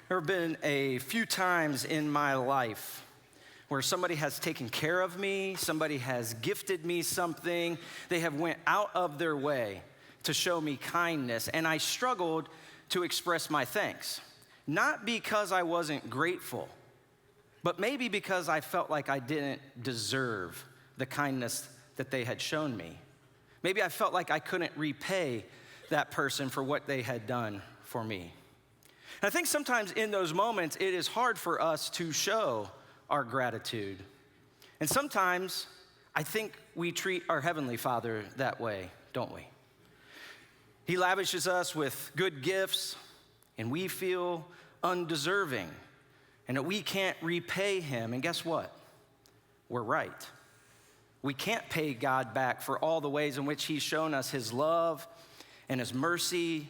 There have been a few times in my life where somebody has taken care of me, somebody has gifted me something, they have went out of their way to show me kindness, and I struggled to express my thanks. Not because I wasn't grateful, but maybe because I felt like I didn't deserve the kindness that they had shown me. Maybe I felt like I couldn't repay that person for what they had done for me. And I think sometimes in those moments, it is hard for us to show our gratitude. And sometimes I think we treat our Heavenly Father that way, don't we? He lavishes us with good gifts, and we feel undeserving, and that we can't repay Him. And guess what? We're right. We can't pay God back for all the ways in which He's shown us His love and His mercy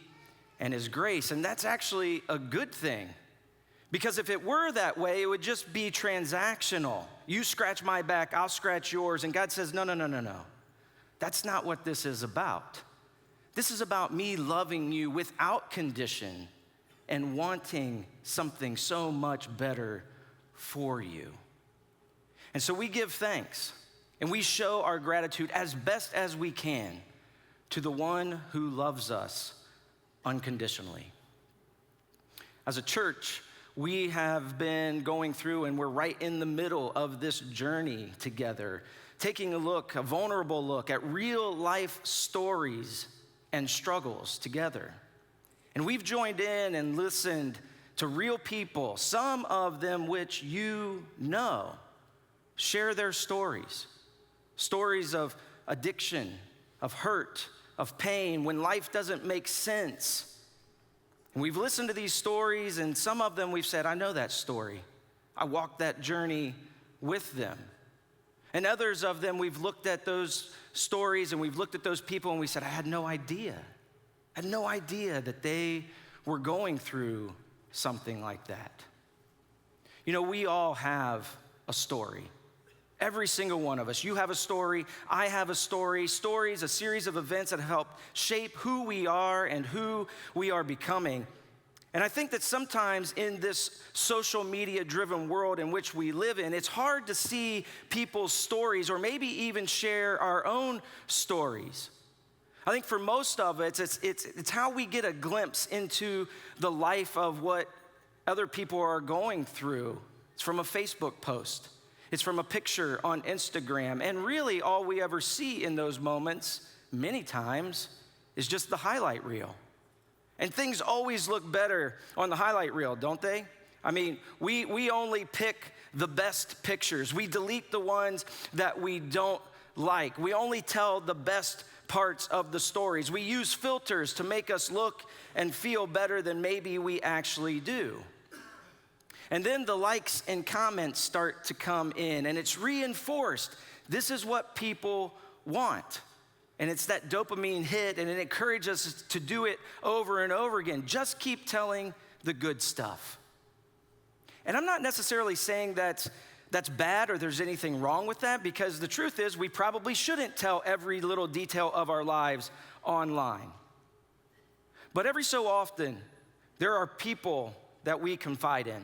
and His grace. And that's actually a good thing. Because if it were that way, it would just be transactional. You scratch my back, I'll scratch yours. And God says, no. That's not what this is about. This is about me loving you without condition and wanting something so much better for you. And so we give thanks and we show our gratitude as best as we can to the one who loves us unconditionally. As a church, we have been going through, and we're right in the middle of this journey together, taking a vulnerable look at real life stories and struggles together. And we've joined in and listened to real people, some of them which you know, share their stories of addiction, of hurt, of pain, when life doesn't make sense. And we've listened to these stories, and some of them we've said, I know that story. I walked that journey with them. And others of them, we've looked at those stories and we've looked at those people and we said, I had no idea. I had no idea that they were going through something like that. You know, we all have a story. Every single one of us. You have a story, I have a story. Stories, a series of events that have helped shape who we are and who we are becoming. And I think that sometimes in this social media driven world in which we live in, it's hard to see people's stories or maybe even share our own stories. I think for most of it, it's how we get a glimpse into the life of what other people are going through. It's from a Facebook post. It's from a picture on Instagram. And really all we ever see in those moments, many times, is just the highlight reel. And things always look better on the highlight reel, don't they? I mean, we only pick the best pictures. We delete the ones that we don't like. We only tell the best parts of the stories. We use filters to make us look and feel better than maybe we actually do. And then the likes and comments start to come in, and it's reinforced. This is what people want. And it's that dopamine hit, and it encourages us to do it over and over again. Just keep telling the good stuff. And I'm not necessarily saying that's bad or there's anything wrong with that, because the truth is we probably shouldn't tell every little detail of our lives online. But every so often, there are people that we confide in.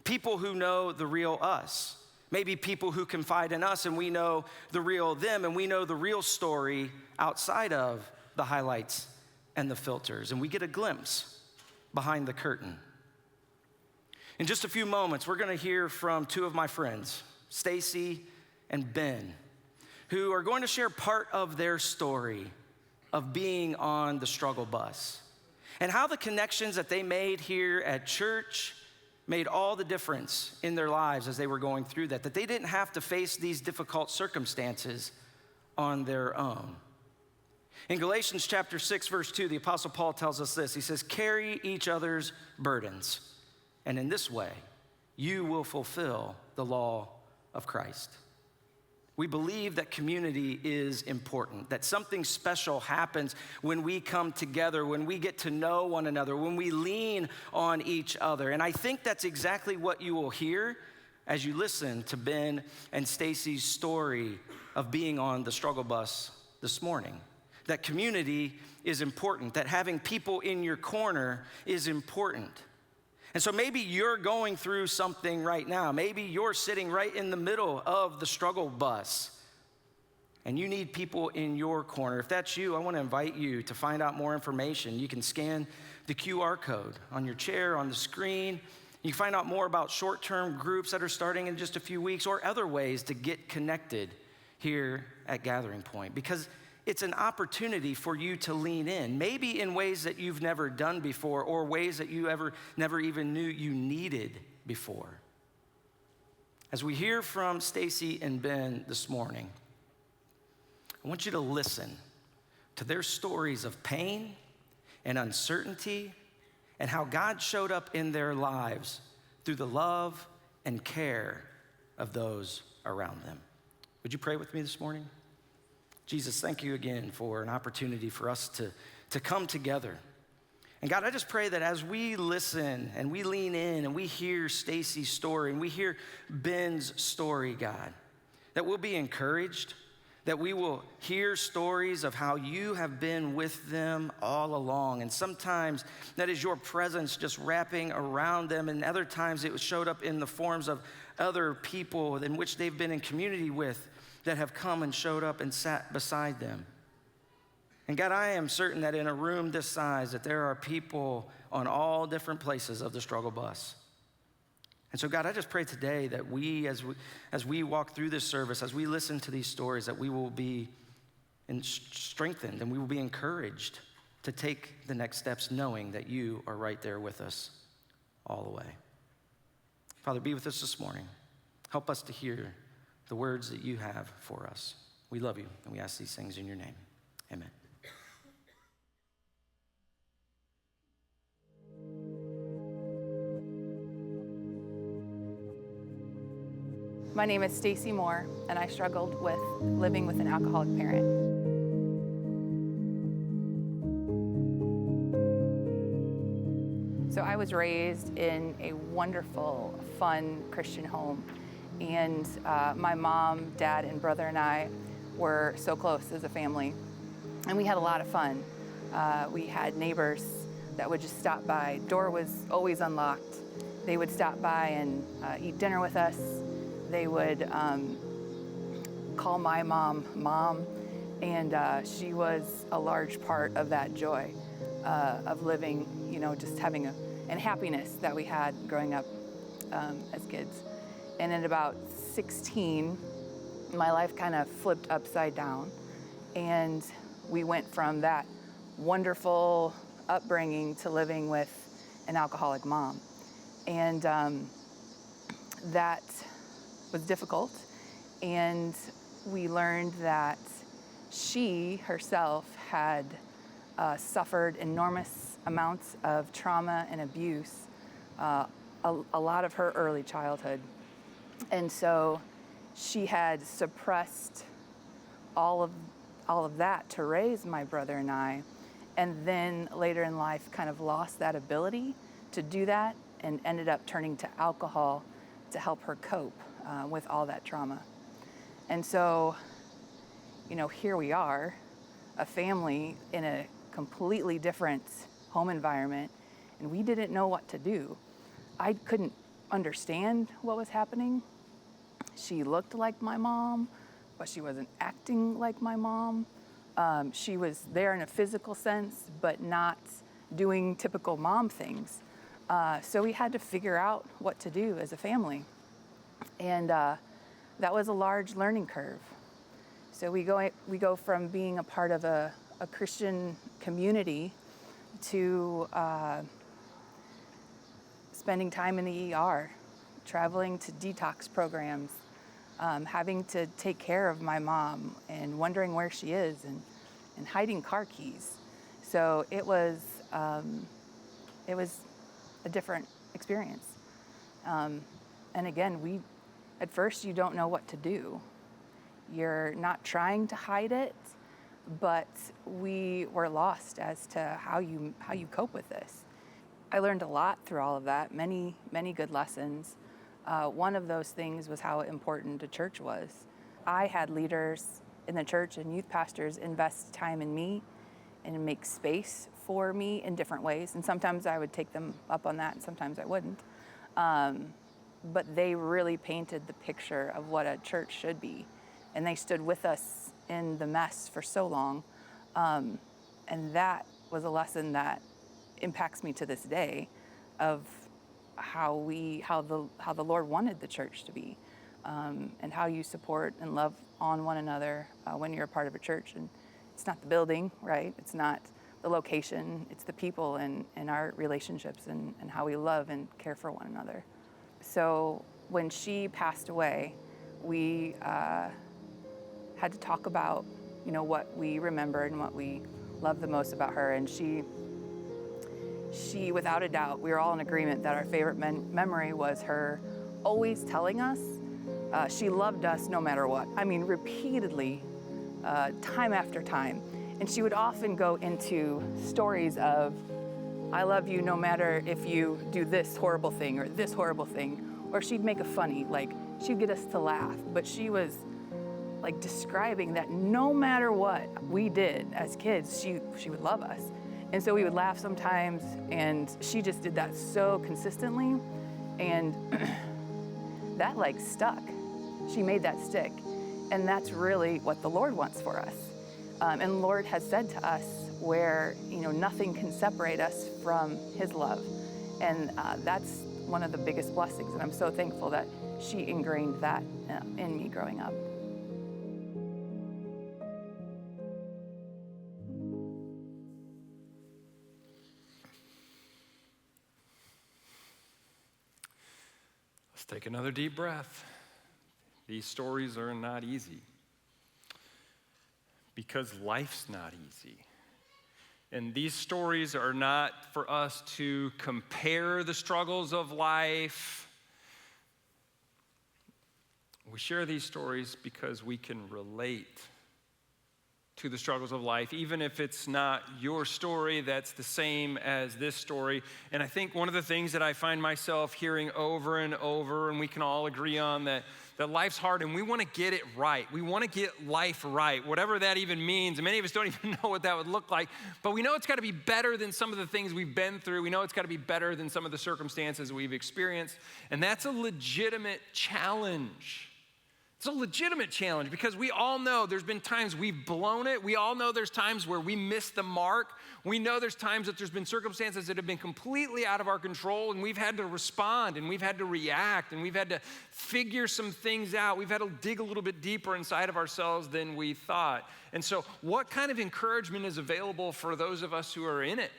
People who know the real us. Maybe people who confide in us and we know the real them and we know the real story outside of the highlights and the filters. And we get a glimpse behind the curtain. In just a few moments, we're going to hear from two of my friends, Stacy and Ben, who are going to share part of their story of being on the struggle bus and how the connections that they made here at church made all the difference in their lives as they were going through that they didn't have to face these difficult circumstances on their own. In Galatians chapter 6, verse 2, the Apostle Paul tells us this. He says, carry each other's burdens, and in this way, you will fulfill the law of Christ. We believe that community is important, that something special happens when we come together, when we get to know one another, when we lean on each other. And I think that's exactly what you will hear as you listen to Ben and Stacy's story of being on the struggle bus this morning. That community is important, that having people in your corner is important. And so maybe you're going through something right now. Maybe you're sitting right in the middle of the struggle bus and you need people in your corner. If that's you, I want to invite you to find out more information. You can scan the QR code on your chair, on the screen. You can find out more about short-term groups that are starting in just a few weeks or other ways to get connected here at Gathering Point, because it's an opportunity for you to lean in, maybe in ways that you've never done before or ways that you never even knew you needed before. As we hear from Stacy and Ben this morning, I want you to listen to their stories of pain and uncertainty and how God showed up in their lives through the love and care of those around them. Would you pray with me this morning? Jesus, thank you again for an opportunity for us to come together. And God, I just pray that as we listen and we lean in and we hear Stacy's story and we hear Ben's story, God, that we'll be encouraged, that we will hear stories of how you have been with them all along. And sometimes that is your presence just wrapping around them, and other times it showed up in the forms of other people in which they've been in community with that have come and showed up and sat beside them. And God, I am certain that in a room this size that there are people on all different places of the struggle bus. And so God, I just pray today that we, as we walk through this service, as we listen to these stories, that we will be strengthened and we will be encouraged to take the next steps knowing that you are right there with us all the way. Father, be with us this morning. Help us to hear the words that you have for us. We love you, and we ask these things in your name. Amen. My name is Stacy Moore, and I struggled with living with an alcoholic parent. So I was raised in a wonderful, fun Christian home. And my mom, dad, and brother and I were so close as a family. And we had a lot of fun. We had neighbors that would just stop by. Door was always unlocked. They would stop by and eat dinner with us. They would call my mom, Mom. And she was a large part of that joy of living, just having and happiness that we had growing up as kids. And at about 16, my life kind of flipped upside down. And we went from that wonderful upbringing to living with an alcoholic mom. And that was difficult. And we learned that she herself had suffered enormous amounts of trauma and abuse a lot of her early childhood. And so she had suppressed all of that to raise my brother and I, and then later in life kind of lost that ability to do that and ended up turning to alcohol to help her cope with all that trauma. And so, here we are, a family in a completely different home environment, and we didn't know what to do. I couldn't understand what was happening. She looked like my mom, but she wasn't acting like my mom. She was there in a physical sense, but not doing typical mom things. So we had to figure out what to do as a family. And that was a large learning curve. So we go from being a part of a Christian community to spending time in the ER, traveling to detox programs, having to take care of my mom and wondering where she is and hiding car keys. So it was a different experience. And again, at first you don't know what to do. You're not trying to hide it, but we were lost as to how you cope with this. I learned a lot through all of that, many, many good lessons. One of those things was how important a church was. I had leaders in the church and youth pastors invest time in me and make space for me in different ways. And sometimes I would take them up on that and sometimes I wouldn't. But they really painted the picture of what a church should be. And they stood with us in the mess for so long. And that was a lesson that impacts me to this day of how the Lord wanted the church to be, and how you support and love on one another when you're a part of a church. And it's not the building, right? It's not the location, it's the people and our relationships and how we love and care for one another. So when she passed away, we had to talk about, what we remembered and what we loved the most about her. And she, without a doubt, we were all in agreement that our favorite memory was her always telling us she loved us no matter what. I mean, repeatedly, time after time. And she would often go into stories of, I love you no matter if you do this horrible thing or this horrible thing. Or she'd make a funny, she'd get us to laugh. But she was describing that no matter what we did as kids, she would love us. And so we would laugh sometimes, and she just did that so consistently. And that stuck. She made that stick. And that's really what the Lord wants for us. And the Lord has said to us where, nothing can separate us from his love. And that's one of the biggest blessings. And I'm so thankful that she ingrained that in me growing up. Let's take another deep breath. These stories are not easy because life's not easy. And these stories are not for us to compare the struggles of life. We share these stories because we can relate to the struggles of life, even if it's not your story that's the same as this story. And I think one of the things that I find myself hearing over and over, and we can all agree on, that life's hard and we want to get it right. We want to get life right, whatever that even means. And many of us don't even know what that would look like, but we know it's got to be better than some of the things we've been through. We know it's got to be better than some of the circumstances we've experienced. And that's a legitimate challenge. It's a legitimate challenge because we all know there's been times we've blown it. We all know there's times where we missed the mark. We know there's times that there's been circumstances that have been completely out of our control, and we've had to respond and we've had to react and we've had to figure some things out. We've had to dig a little bit deeper inside of ourselves than we thought. And so what kind of encouragement is available for those of us who are in it?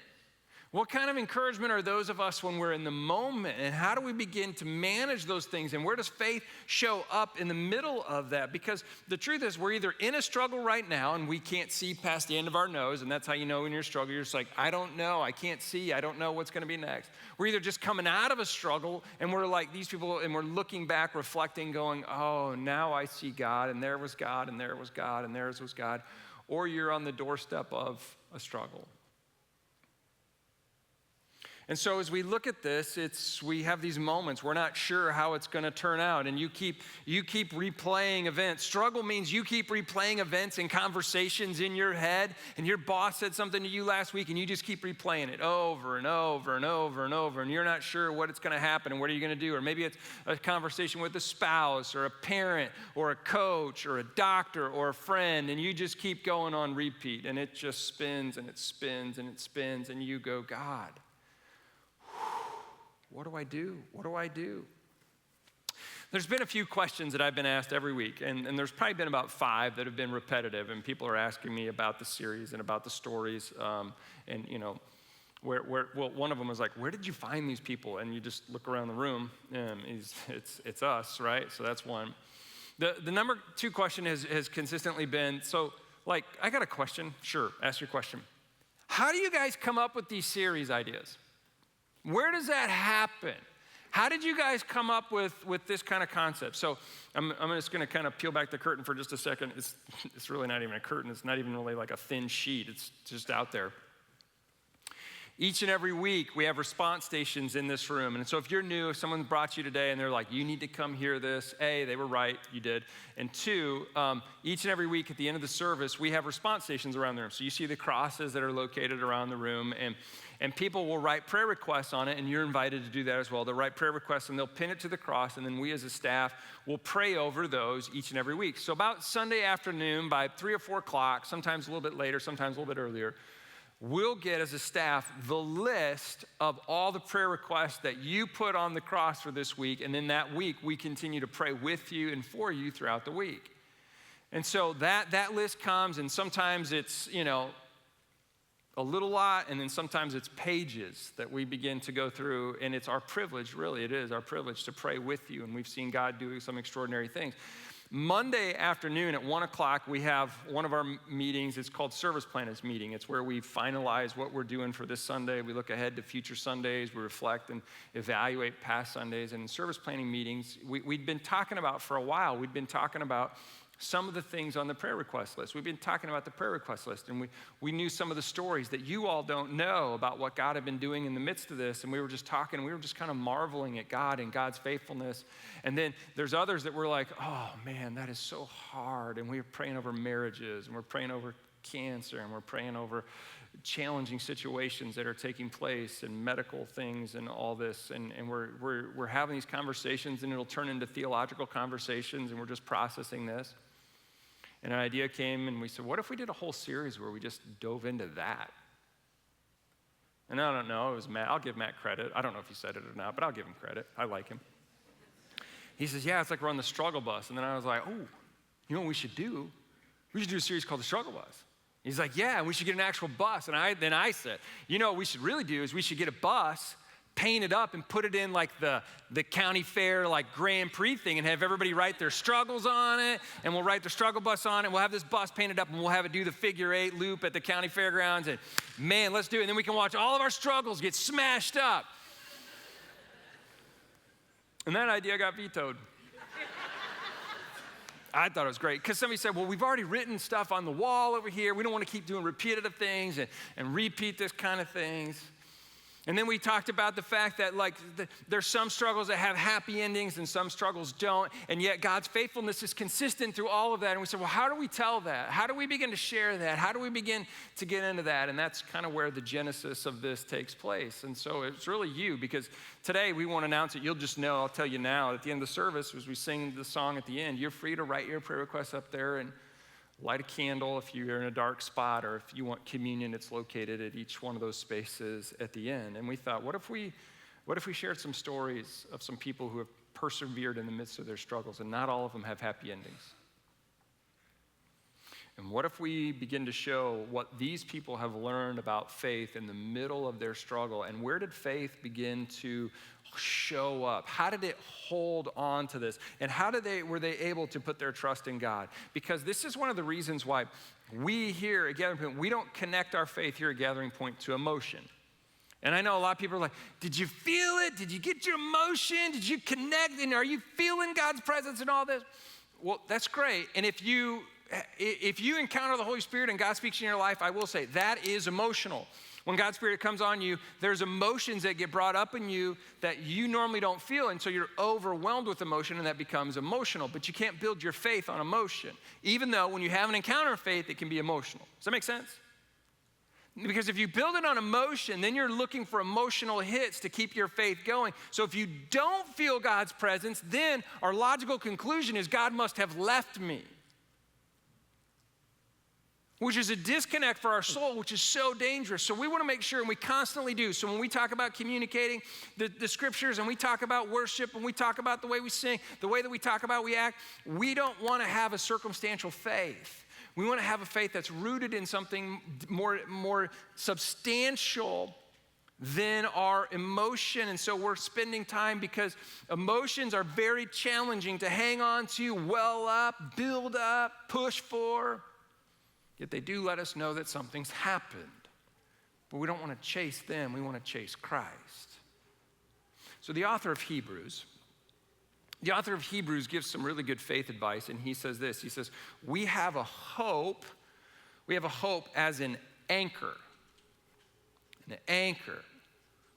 What kind of encouragement are those of us when we're in the moment? And how do we begin to manage those things? And where does faith show up in the middle of that? Because the truth is, we're either in a struggle right now and we can't see past the end of our nose. And that's how you know when you're struggling. You're just like, I don't know. I can't see. I don't know what's going to be next. We're either just coming out of a struggle and we're like these people and we're looking back, reflecting, going, oh, now I see God. And there was God. And there was God. And there was God. Or you're on the doorstep of a struggle. And so as we look at this, we have these moments. We're not sure how it's going to turn out. And you keep replaying events. Struggle means you keep replaying events and conversations in your head. And your boss said something to you last week, and you just keep replaying it over and over and over and over. And you're not sure what it's going to happen and what are you going to do. Or maybe it's a conversation with a spouse or a parent or a coach or a doctor or a friend. And you just keep going on repeat. And it just spins and it spins and it spins. And you go, God, what do I do? What do I do? There's been a few questions that I've been asked every week, and there's probably been about 5 that have been repetitive, and people are asking me about the series and about the stories, and well, one of them was like, where did you find these people? And you just look around the room, and it's us, right? So that's one. The number 2 question has consistently been, so I got a question. Sure, ask your question. How do you guys come up with these series ideas? Where does that happen? How did you guys come up with this kind of concept? So I'm just going to kind of peel back the curtain for just a second. It's really not even a curtain. It's not even really like a thin sheet. It's just out there. Each and every week, we have response stations in this room. And so if you're new, if someone brought you today and they're like, you need to come hear this, A, they were right, you did. And two, each and every week at the end of the service, we have response stations around the room. So you see the crosses that are located around the room, and people will write prayer requests on it, and you're invited to do that as well. They'll write prayer requests, and they'll pin it to the cross, and then we as a staff will pray over those each and every week. So about Sunday afternoon by 3 or 4 o'clock, sometimes a little bit later, sometimes a little bit earlier, we'll get as a staff the list of all the prayer requests that you put on the cross for this week, and then that week we continue to pray with you and for you throughout the week. And so that list comes, and sometimes it's, a little lot, and then sometimes it's pages that we begin to go through, and it's our privilege, really, it is our privilege to pray with you, and we've seen God do some extraordinary things. Monday afternoon at 1 o'clock, we have one of our meetings. It's called Service Planners Meeting. It's where we finalize what we're doing for this Sunday. We look ahead to future Sundays. We reflect and evaluate past Sundays. And in service planning meetings, we'd been talking about for a while, we'd been talking about some of the things on the prayer request list. We've been talking about the prayer request list, and we knew some of the stories that you all don't know about what God had been doing in the midst of this, and we were just talking, and we were just kind of marveling at God and God's faithfulness. And then there's others that were like, oh man, that is so hard, and we were praying over marriages, and we're praying over cancer, and we're praying over challenging situations that are taking place and medical things and all this, and we're having these conversations, and it'll turn into theological conversations, and we're just processing this. And an idea came, and we said, what if we did a whole series where we just dove into that? And I don't know, it was Matt. I'll give Matt credit. I don't know if he said it or not, but I'll give him credit. I like him. He says, yeah, it's like we're on the struggle bus. And then I was like, oh, you know what we should do? We should do a series called The Struggle Bus. He's like, yeah, and we should get an actual bus. And then I said, you know what we should really do is we should get a bus, paint it up, and put it in like the county fair, like Grand Prix thing, and have everybody write their struggles on it, and we'll write the struggle bus on it, and we'll have this bus painted up, and we'll have it do the figure 8 loop at the county fairgrounds, and man, let's do it. And then we can watch all of our struggles get smashed up. And that idea got vetoed. I thought it was great, because somebody said, well, we've already written stuff on the wall over here. We don't want to keep doing repetitive things and repeat this kind of things. And then we talked about the fact that there's some struggles that have happy endings and some struggles don't, and yet God's faithfulness is consistent through all of that. And we said, well, how do we tell that? How do we begin to share that? How do we begin to get into that? And that's kind of where the genesis of this takes place. And so it's really you, because today we won't announce it. You'll just know. I'll tell you now. At the end of the service, as we sing the song at the end, you're free to write your prayer requests up there and light a candle if you're in a dark spot, or if you want communion, it's located at each one of those spaces at the end. And we thought, what if we shared some stories of some people who have persevered in the midst of their struggles, and not all of them have happy endings? And what if we begin to show what these people have learned about faith in the middle of their struggle, and where did faith begin to show up? How did it hold on to this? And how were they able to put their trust in God? Because this is one of the reasons why we here at Gathering Point, we don't connect our faith here at Gathering Point to emotion. And I know a lot of people are like, did you feel it? Did you get your emotion? Did you connect? And are you feeling God's presence and all this? Well, that's great. And if you encounter the Holy Spirit and God speaks in your life, I will say that is emotional. When God's Spirit comes on you, there's emotions that get brought up in you that you normally don't feel, and so you're overwhelmed with emotion, and that becomes emotional. But you can't build your faith on emotion, even though when you have an encounter of faith, it can be emotional. Does that make sense? Because if you build it on emotion, then you're looking for emotional hits to keep your faith going. So if you don't feel God's presence, then our logical conclusion is God must have left me, which is a disconnect for our soul, which is so dangerous. So we want to make sure, and we constantly do. So when we talk about communicating the scriptures, and we talk about worship, and we talk about the way we sing, the way that we talk about we act, we don't want to have a circumstantial faith. We want to have a faith that's rooted in something more substantial than our emotion. And so we're spending time, because emotions are very challenging to hang on to, well up, build up, push for. Yet they do let us know that something's happened. But we don't want to chase them. We want to chase Christ. So the author of Hebrews gives some really good faith advice, and he says this. He says, we have a hope as an anchor. An anchor.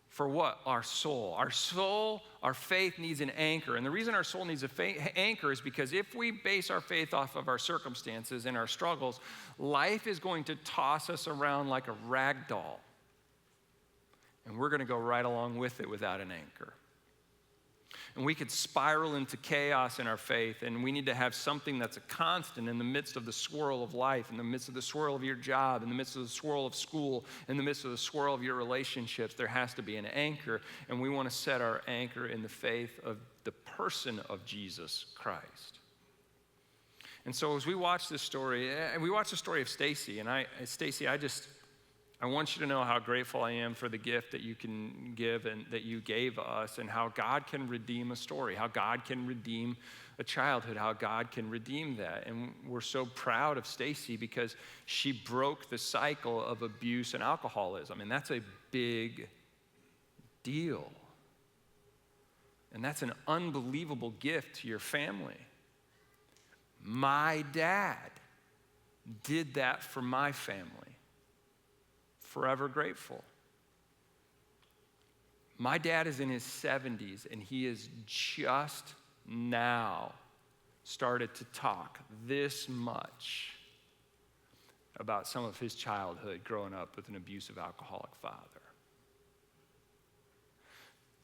For what? Our soul. Our soul, our faith needs an anchor. And the reason our soul needs an anchor is because if we base our faith off of our circumstances and our struggles, life is going to toss us around like a rag doll. And we're going to go right along with it without an anchor. And we could spiral into chaos in our faith, and we need to have something that's a constant in the midst of the swirl of life, in the midst of the swirl of your job, in the midst of the swirl of school, in the midst of the swirl of your relationships. There has to be an anchor, and we want to set our anchor in the faith of the person of Jesus Christ. And so as we watch this story, and we watch the story of Stacy, and Stacy, I want you to know how grateful I am for the gift that you can give and that you gave us, and how God can redeem a story, how God can redeem a childhood, how God can redeem that. And we're so proud of Stacy because she broke the cycle of abuse and alcoholism, and that's a big deal. And that's an unbelievable gift to your family. My dad did that for my family. Forever grateful. My dad is in his 70s, and he is just now started to talk this much about some of his childhood growing up with an abusive alcoholic father.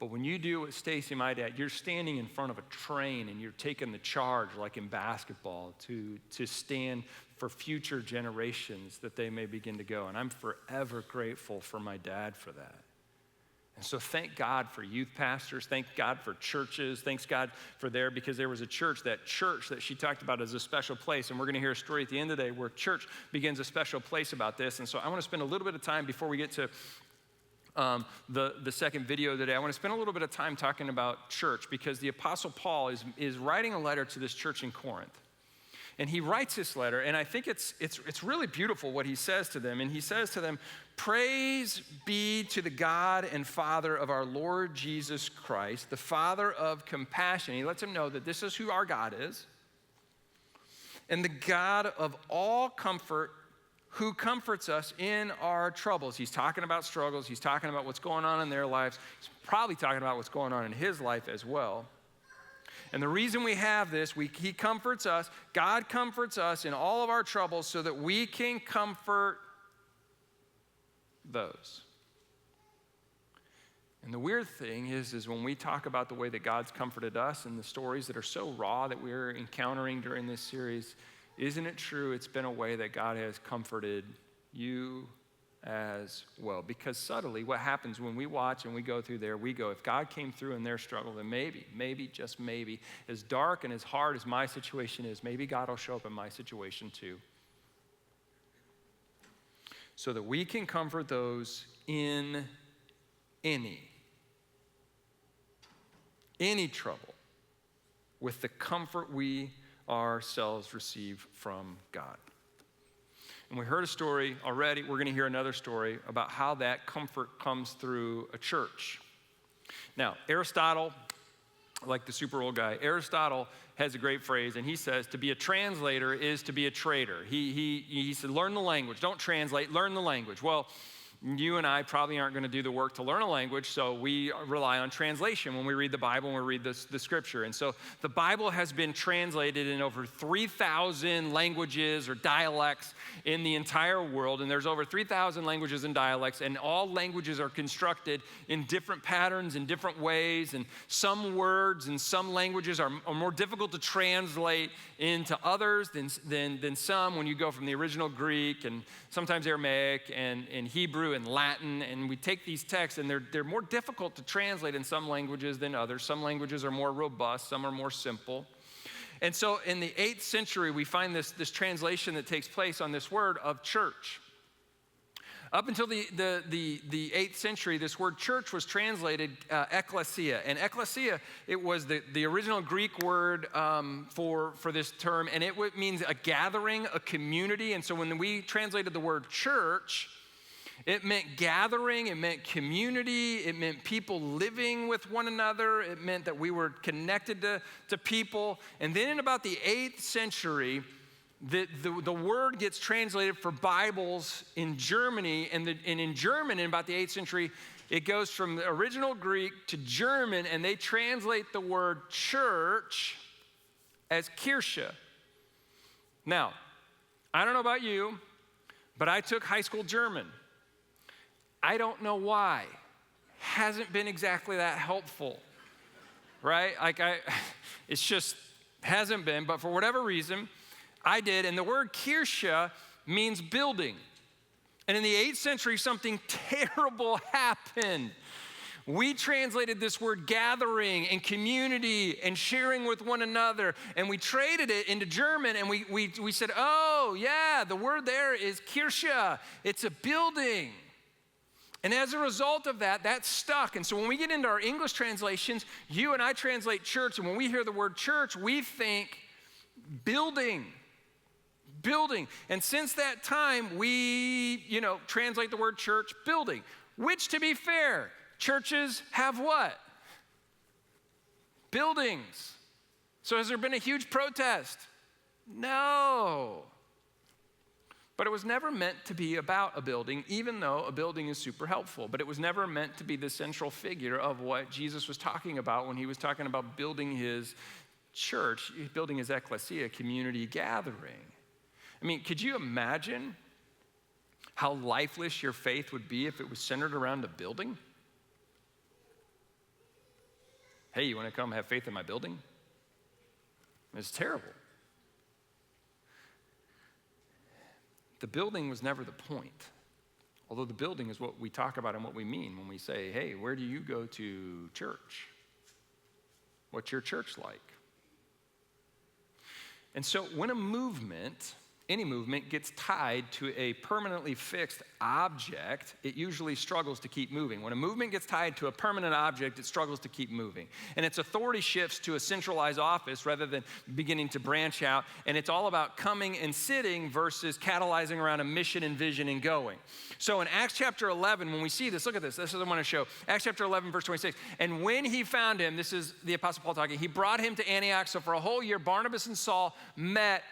But when you do what Stacy, my dad, you're standing in front of a train and you're taking the charge, like in basketball, to stand for future generations that they may begin to go. And I'm forever grateful for my dad for that. And so thank God for youth pastors. Thank God for churches. Thanks God for because there was a church that she talked about as a special place. And we're going to hear a story at the end of the day where church begins a special place about this. And so I want to spend a little bit of time before we get to the second video today. I want to spend a little bit of time talking about church, because the Apostle Paul is writing a letter to this church in Corinth. And he writes this letter, and I think it's really beautiful what he says to them. And he says to them, "Praise be to the God and Father of our Lord Jesus Christ, the Father of compassion." He lets them know that this is who our God is. "And the God of all comfort, who comforts us in our troubles." He's talking about struggles. He's talking about what's going on in their lives. He's probably talking about what's going on in his life as well. And the reason we have this, he comforts us, God comforts us in all of our troubles so that we can comfort those. And the weird thing is when we talk about the way that God's comforted us and the stories that are so raw that we're encountering during this series, isn't it true it's been a way that God has comforted you as well? Because subtly, what happens when we watch and we go through there, we go, if God came through in their struggle, then maybe, just maybe, as dark and as hard as my situation is, maybe God will show up in my situation too. So that we can comfort those in any trouble with the comfort we ourselves receive from God. And we heard a story already. We're going to hear another story about how that comfort comes through a church. Now, Aristotle, like the super old guy, Aristotle has a great phrase, and he says, to be a translator is to be a traitor. He said, learn the language. Don't translate, learn the language. Well, you and I probably aren't going to do the work to learn a language, so we rely on translation when we read the Bible and we read the scripture. And so the Bible has been translated in over 3,000 languages or dialects in the entire world, and there's over 3,000 languages and dialects, and all languages are constructed in different patterns, in different ways, and some words and some languages are more difficult to translate into others than some when you go from the original Greek and sometimes Aramaic and Hebrew and Latin, and we take these texts and they're more difficult to translate in some languages than others. Some languages are more robust, some are more simple. And so in the 8th century, we find this translation that takes place on this word of church. Up until the 8th century, this word church was translated ekklesia. And ekklesia, it was the original Greek word for this term, and it means a gathering, a community. And so when we translated the word church, it meant gathering, it meant community, it meant people living with one another, it meant that we were connected to people. And then in about the 8th century, the word gets translated for Bibles in Germany, and in German in about the 8th century, it goes from the original Greek to German, and they translate the word church as Kirche. Now, I don't know about you, but I took high school German. I don't know why. Hasn't been exactly that helpful, right? It's just hasn't been, but for whatever reason, I did, and the word Kirche means building. And in the 8th century, something terrible happened. We translated this word gathering and community and sharing with one another, and we traded it into German, and we said, oh, yeah, the word there is Kirche. It's a building. And as a result of that, that stuck. And so when we get into our English translations, you and I translate church, and when we hear the word church, we think building. Building. And since that time, we, translate the word church building, which, to be fair, churches have what? Buildings. So has there been a huge protest? No. But it was never meant to be about a building, even though a building is super helpful. But it was never meant to be the central figure of what Jesus was talking about when he was talking about building his church, building his ecclesia, community gathering. I mean, could you imagine how lifeless your faith would be if it was centered around a building? Hey, you want to come have faith in my building? It's terrible. The building was never the point, although the building is what we talk about and what we mean when we say, hey, where do you go to church? What's your church like? And so when a movement, any movement, gets tied to a permanently fixed object, it usually struggles to keep moving. When a movement gets tied to a permanent object, it struggles to keep moving. And its authority shifts to a centralized office rather than beginning to branch out. And it's all about coming and sitting versus catalyzing around a mission and vision and going. So in Acts chapter 11, when we see this, look at this. This is what I want to show. Acts chapter 11, verse 26. And when he found him, this is the Apostle Paul talking, he brought him to Antioch. So for a whole year, Barnabas and Saul met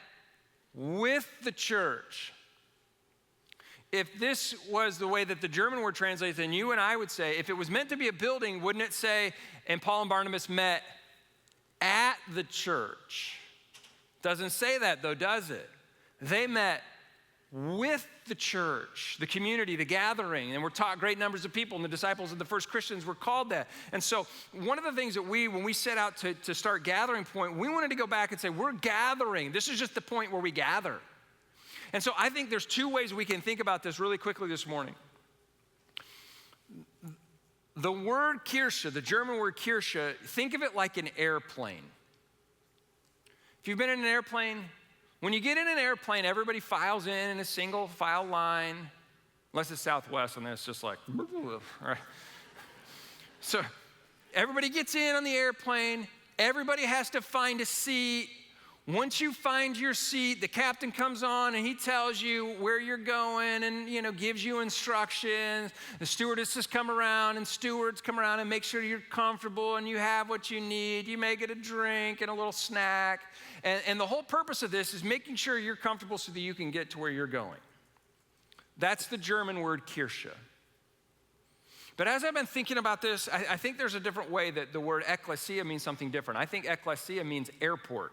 with the church. If this was the way that the German word translates, then you and I would say, if it was meant to be a building, wouldn't it say, and Paul and Barnabas met at the church? Doesn't say that though, does it? They met with the church, the community, the gathering, and we're taught great numbers of people, and the disciples of the first Christians were called that. And so one of the things that when we set out to start Gathering Point, we wanted to go back and say, we're gathering. This is just the point where we gather. And so I think there's two ways we can think about this really quickly this morning. The word Kirche, the German word Kirche, think of it like an airplane. If you've been in an airplane, when you get in an airplane, everybody files in a single file line, unless it's Southwest, and then it's just like, right? So everybody gets in on the airplane. Everybody has to find a seat. Once you find your seat, the captain comes on and he tells you where you're going and, gives you instructions. The stewardesses come around and stewards come around and make sure you're comfortable and you have what you need. You may get a drink and a little snack. And the whole purpose of this is making sure you're comfortable so that you can get to where you're going. That's the German word Kirche. But as I've been thinking about this, I think there's a different way that the word ecclesia means something different. I think ecclesia means airport.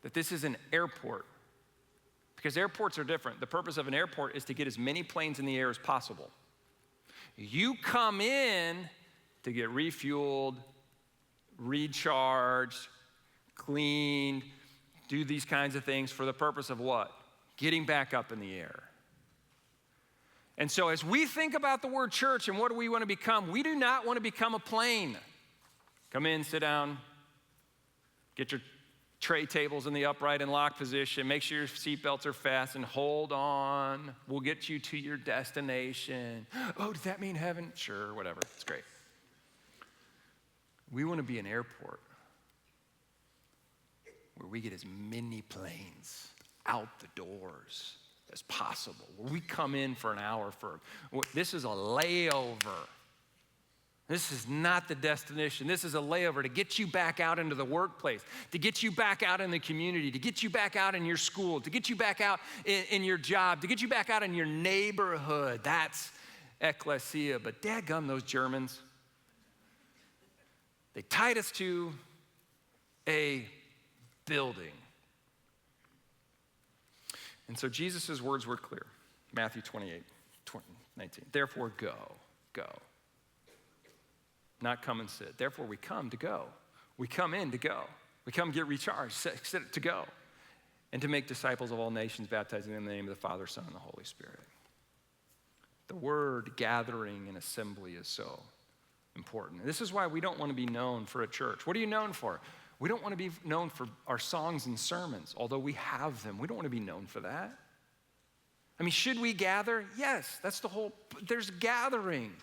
That this is an airport. Because airports are different. The purpose of an airport is to get as many planes in the air as possible. You come in to get refueled, recharged, cleaned, do these kinds of things for the purpose of what? Getting back up in the air. And so as we think about the word church and what do we want to become, we do not want to become a plane. Come in, sit down, get your tray tables in the upright and lock position. Make sure your seatbelts are fastened. Hold on. We'll get you to your destination. Oh, does that mean heaven? Sure, whatever. It's great. We want to be an airport where we get as many planes out the doors as possible. Where we come in for an hour this is a layover. This is not the destination. This is a layover to get you back out into the workplace, to get you back out in the community, to get you back out in your school, to get you back out in your job, to get you back out in your neighborhood. That's ecclesia. But dadgum, those Germans, they tied us to a building. And so Jesus' words were clear. Matthew 28:19. Therefore, go. Not come and sit. Therefore, we come to go. We come in to go. We come get recharged, to go. And to make disciples of all nations, baptizing them in the name of the Father, Son, and the Holy Spirit. The word gathering and assembly is so important. This is why we don't want to be known for a church. What are you known for? We don't want to be known for our songs and sermons, although we have them. We don't want to be known for that. I mean, should we gather? Yes, that's the whole, there's gathering.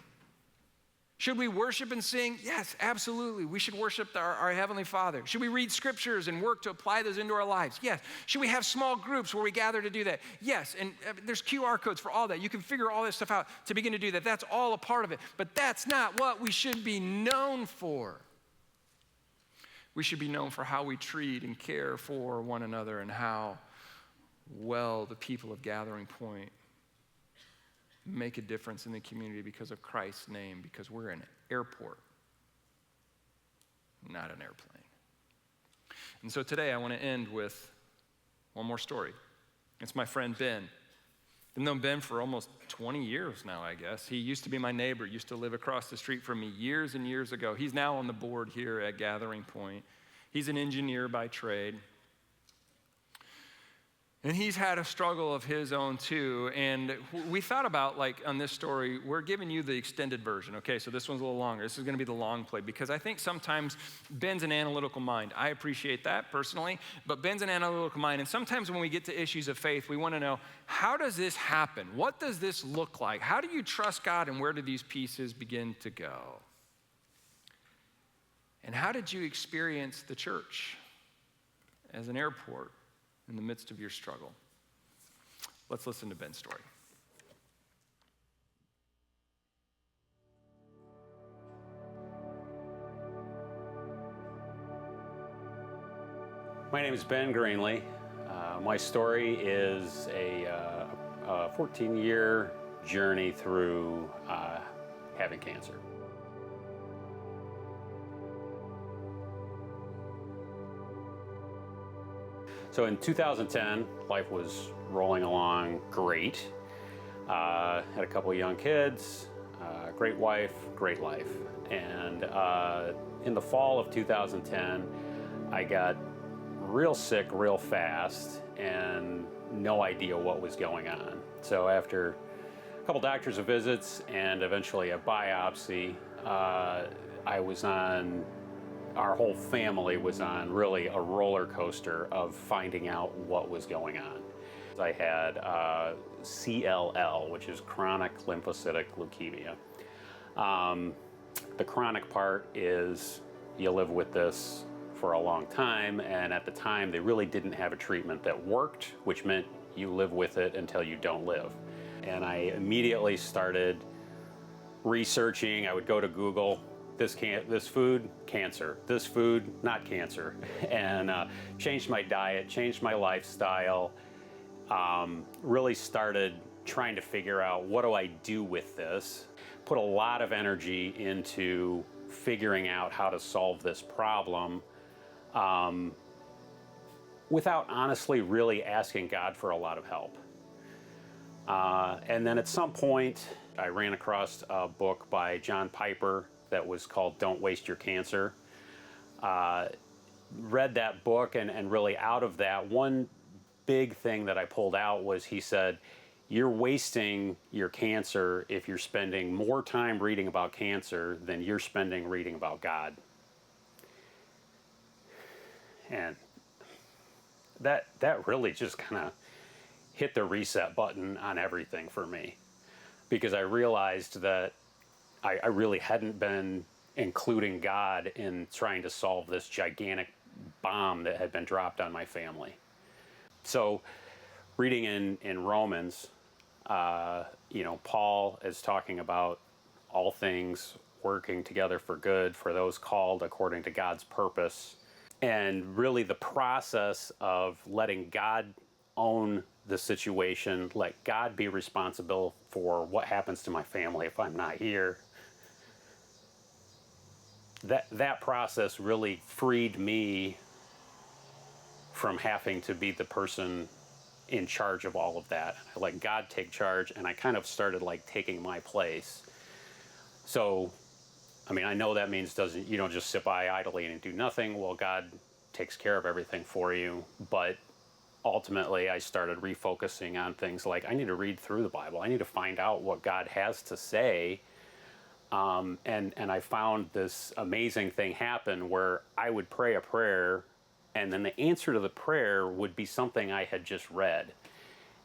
Should we worship and sing? Yes, absolutely. We should worship our Heavenly Father. Should we read scriptures and work to apply those into our lives? Yes. Should we have small groups where we gather to do that? Yes, and there's QR codes for all that. You can figure all this stuff out to begin to do that. That's all a part of it. But that's not what we should be known for. We should be known for how we treat and care for one another and how well the people of GatheringPoint make a difference in the community because of Christ's name, because we're an airport, not an airplane. And so today I want to end with one more story. It's my friend Ben. I've known Ben for almost 20 years now, I guess. He used to be my neighbor, used to live across the street from me years and years ago. He's now on the board here at GatheringPoint. He's an engineer by trade. And he's had a struggle of his own too. And we thought about, like, on this story, we're giving you the extended version. Okay, so this one's a little longer. This is going to be the long play because I think sometimes Ben's an analytical mind. I appreciate that personally, but Ben's an analytical mind. And sometimes when we get to issues of faith, we want to know, how does this happen? What does this look like? How do you trust God, and where do these pieces begin to go? And how did you experience the church as an airport in the midst of your struggle? Let's listen to Ben's story. My name is Ben Greenlee. My story is a 14-year journey through having cancer. So in 2010, life was rolling along great. Had a couple of young kids, great wife, great life. And in the fall of 2010, I got real sick real fast and no idea what was going on. So after a couple doctor's visits and eventually a biopsy, our whole family was on really a roller coaster of finding out what was going on. I had CLL, which is chronic lymphocytic leukemia. The chronic part is you live with this for a long time, and at the time they really didn't have a treatment that worked, which meant you live with it until you don't live. And I immediately started researching. I would go to Google, this food, cancer. This food, not cancer. And changed my diet, changed my lifestyle, really started trying to figure out, what do I do with this? Put a lot of energy into figuring out how to solve this problem without honestly really asking God for a lot of help. And then at some point, I ran across a book by John Piper that was called Don't Waste Your Cancer. Read that book, and really out of that, one big thing that I pulled out was, he said, you're wasting your cancer if you're spending more time reading about cancer than you're spending reading about God. And that really just kind of hit the reset button on everything for me, because I realized that I really hadn't been including God in trying to solve this gigantic bomb that had been dropped on my family. So reading in Romans, Paul is talking about all things working together for good for those called according to God's purpose. And really the process of letting God own the situation, let God be responsible for what happens to my family if I'm not here. That process really freed me from having to be the person in charge of all of that. I let God take charge, and I kind of started like taking my place. So, I mean, I know that means you don't just sit by idly and do nothing. Well, God takes care of everything for you. But ultimately, I started refocusing on things like I need to read through the Bible. I need to find out what God has to say. And I found this amazing thing happen where I would pray a prayer, and then the answer to the prayer would be something I had just read.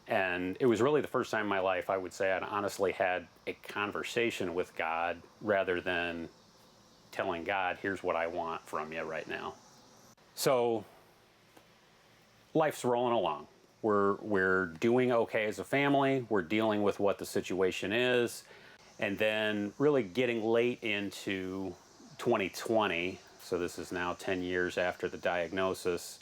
And it was really the first time in my life, I would say, I'd honestly had a conversation with God rather than telling God, here's what I want from you right now. So life's rolling along. We're doing okay as a family. We're dealing with what the situation is. And then really getting late into 2020, so this is now 10 years after the diagnosis,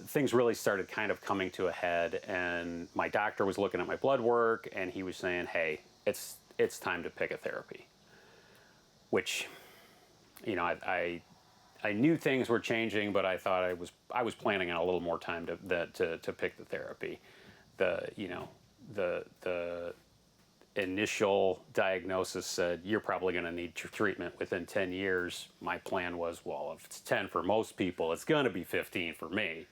things really started kind of coming to a head, and my doctor was looking at my blood work, and he was saying, hey, it's time to pick a therapy. Which, you know, I knew things were changing, but I thought I was planning on a little more time to pick the therapy. The initial diagnosis said, you're probably going to need treatment within 10 years. My plan was, well, if it's 10 for most people, it's going to be 15 for me.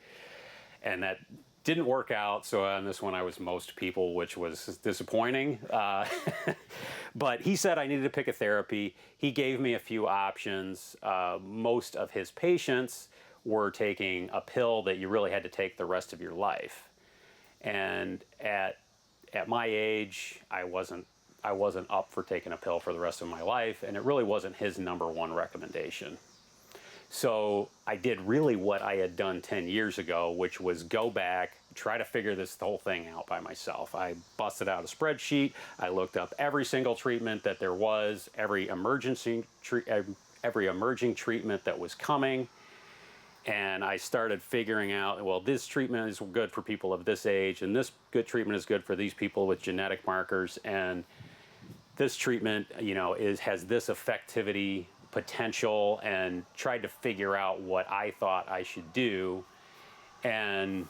And that didn't work out. So on this one, I was most people, which was disappointing. But he said I needed to pick a therapy. He gave me a few options. Most of his patients were taking a pill that you really had to take the rest of your life. And at my age, I wasn't up for taking a pill for the rest of my life, and it really wasn't his number one recommendation. So I did really what I had done 10 years ago, which was go back, try to figure this whole thing out by myself. I busted out a spreadsheet. I looked up every single treatment that there was, every emerging treatment that was coming. And I started figuring out, well, this treatment is good for people of this age, and this good treatment is good for these people with genetic markers, and this treatment, you know, has this effectivity potential, and tried to figure out what I thought I should do. And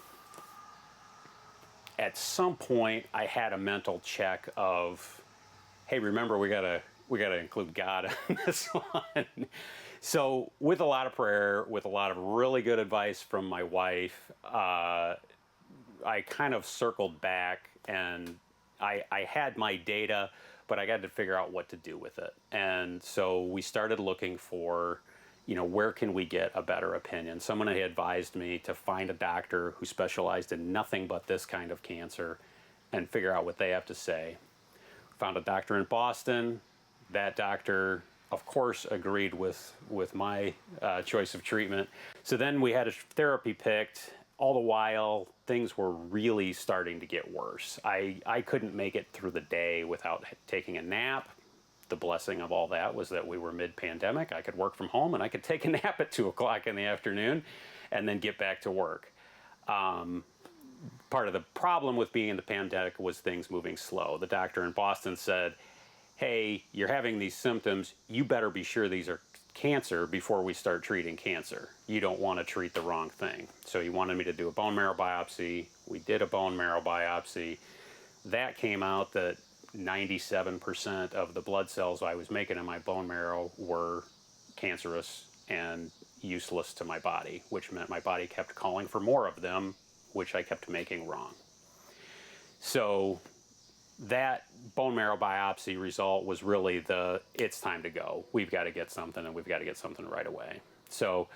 at some point, I had a mental check of, hey, remember, we gotta include God on this one. So with a lot of prayer, with a lot of really good advice from my wife, I kind of circled back, and I had my data, but I got to figure out what to do with it. And so we started looking for, you know, where can we get a better opinion? Someone had advised me to find a doctor who specialized in nothing but this kind of cancer and figure out what they have to say. Found a doctor in Boston. That doctor, of course, agreed with my choice of treatment. So then we had a therapy picked. All the while, things were really starting to get worse. I couldn't make it through the day without taking a nap. The blessing of all that was that we were mid-pandemic. I could work from home, and I could take a nap at 2 o'clock in the afternoon and then get back to work. Part of the problem with being in the pandemic was things moving slow. The doctor in Boston said, hey, you're having these symptoms, you better be sure these are cancer before we start treating cancer. You don't want to treat the wrong thing. So he wanted me to do a bone marrow biopsy. We did a bone marrow biopsy. That came out that 97% of the blood cells I was making in my bone marrow were cancerous and useless to my body, which meant my body kept calling for more of them, which I kept making wrong. So that bone marrow biopsy result was really it's time to go. We've got to get something, and we've got to get something right away. So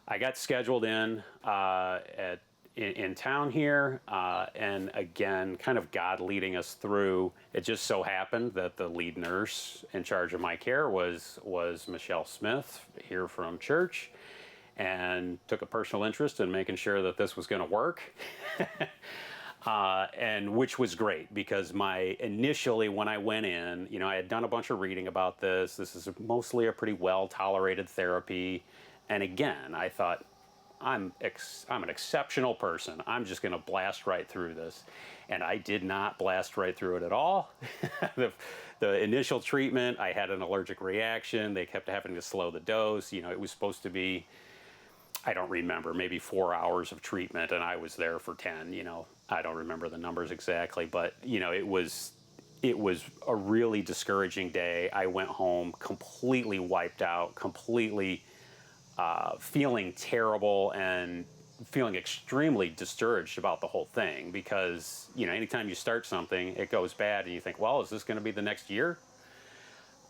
I got scheduled in town here, and again, kind of God leading us through. It just so happened that the lead nurse in charge of my care was Michelle Smith here from church, and which was great because initially when I went in, I had done a bunch of reading about this. This is mostly a pretty well-tolerated therapy. And again, I thought, I'm an exceptional person. I'm just going to blast right through this. And I did not blast right through it at all. The initial treatment, I had an allergic reaction. They kept having to slow the dose. It was supposed to be, I don't remember, maybe 4 hours of treatment, and I was there for 10. I don't remember the numbers exactly, but it was a really discouraging day. I went home completely wiped out, completely feeling terrible and feeling extremely discouraged about the whole thing because, anytime you start something, it goes bad and you think, well, is this going to be the next year?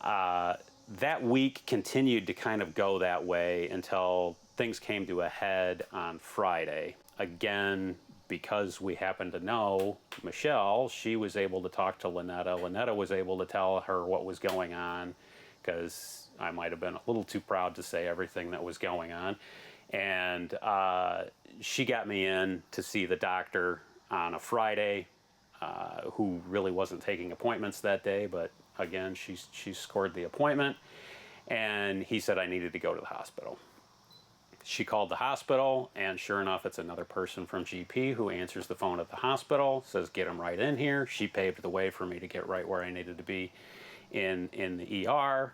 That week continued to kind of go that way until things came to a head on Friday. Again, because we happened to know Michelle, she was able to talk to Lynetta. Lynetta was able to tell her what was going on because I might have been a little too proud to say everything that was going on. And she got me in to see the doctor on a Friday, who really wasn't taking appointments that day, but again, she scored the appointment, and he said I needed to go to the hospital. She called the hospital, and sure enough, it's another person from GP who answers the phone at the hospital, says, get him right in here. She paved the way for me to get right where I needed to be in the ER.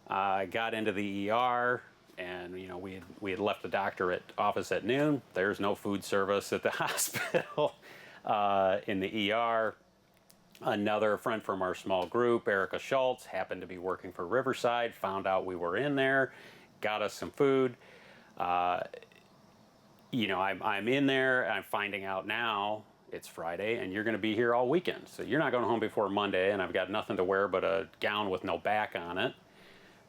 I got into the ER, and we had left the doctor office at noon. There's no food service at the hospital. In the ER, another friend from our small group, Erica Schultz, happened to be working for Riverside, found out we were in there, got us some food. I'm in there, I'm finding out now it's Friday and you're going to be here all weekend. So you're not going home before Monday, and I've got nothing to wear but a gown with no back on it.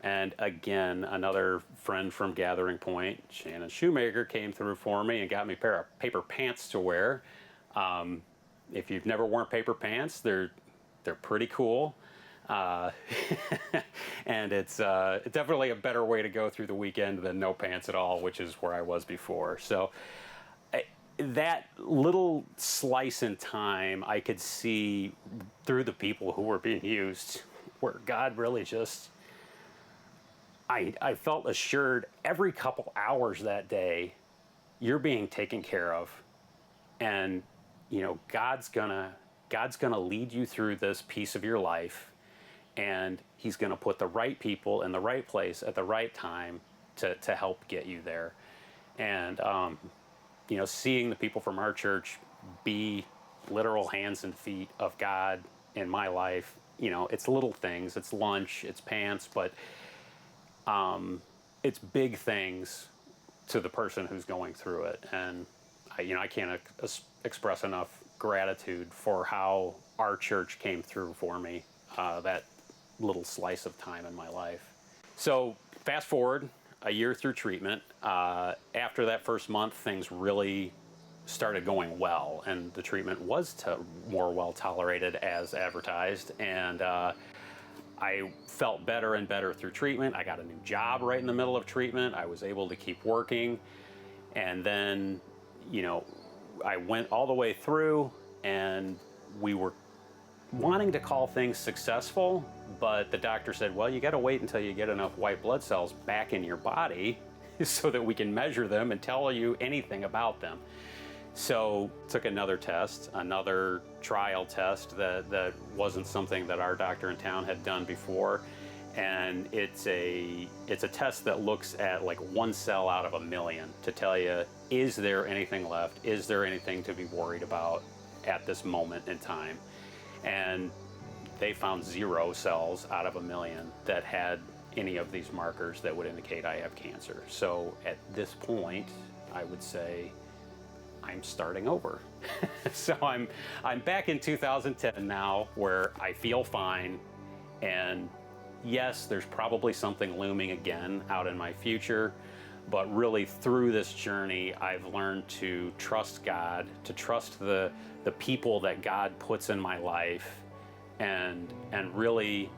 And again, another friend from GatheringPoint, Shannon Shoemaker, came through for me and got me a pair of paper pants to wear. If you've never worn paper pants, they're pretty cool. And it's definitely a better way to go through the weekend than no pants at all, which is where I was before. So that little slice in time, I could see through the people who were being used, where God really just, I felt assured every couple hours that day, you're being taken care of. And, God's gonna lead you through this piece of your life, and he's gonna put the right people in the right place at the right time to help get you there. And, seeing the people from our church be literal hands and feet of God in my life, it's little things, it's lunch, it's pants, but it's big things to the person who's going through it. And I can't express enough gratitude for how our church came through for me, that little slice of time in my life. So fast forward a year through treatment. After that first month, things really started going well, and the treatment was more well tolerated as advertised. And I felt better and better through treatment. I got a new job right in the middle of treatment. I was able to keep working. And then, I went all the way through, and we were wanting to call things successful, but the doctor said, well, you got to wait until you get enough white blood cells back in your body so that we can measure them and tell you anything about them. So took another test, another trial test that wasn't something that our doctor in town had done before. And it's a test that looks at like one cell out of a million to tell you, is there anything left? Is there anything to be worried about at this moment in time? And they found 0 cells out of a million that had any of these markers that would indicate I have cancer. So at this point, I would say I'm starting over. So I'm back in 2010 now, where I feel fine, and yes, there's probably something looming again out in my future, but really through this journey, I've learned to trust God, to trust the people that God puts in my life, and really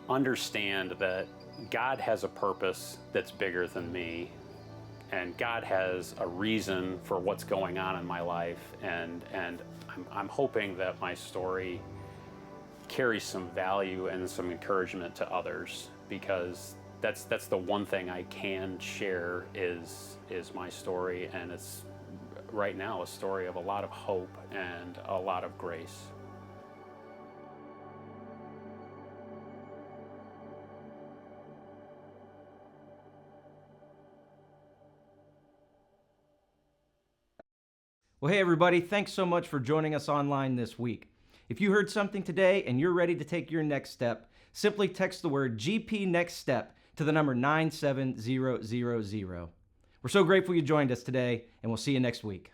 understand that God has a purpose that's bigger than me. and God has a reason for what's going on in my life, and I'm hoping that my story carries some value and some encouragement to others, because that's the one thing I can share is my story, and it's right now a story of a lot of hope and a lot of grace. Well, hey everybody, thanks so much for joining us online this week. If you heard something today and you're ready to take your next step, simply text the word GP Next Step to the number 97000. We're so grateful you joined us today, and we'll see you next week.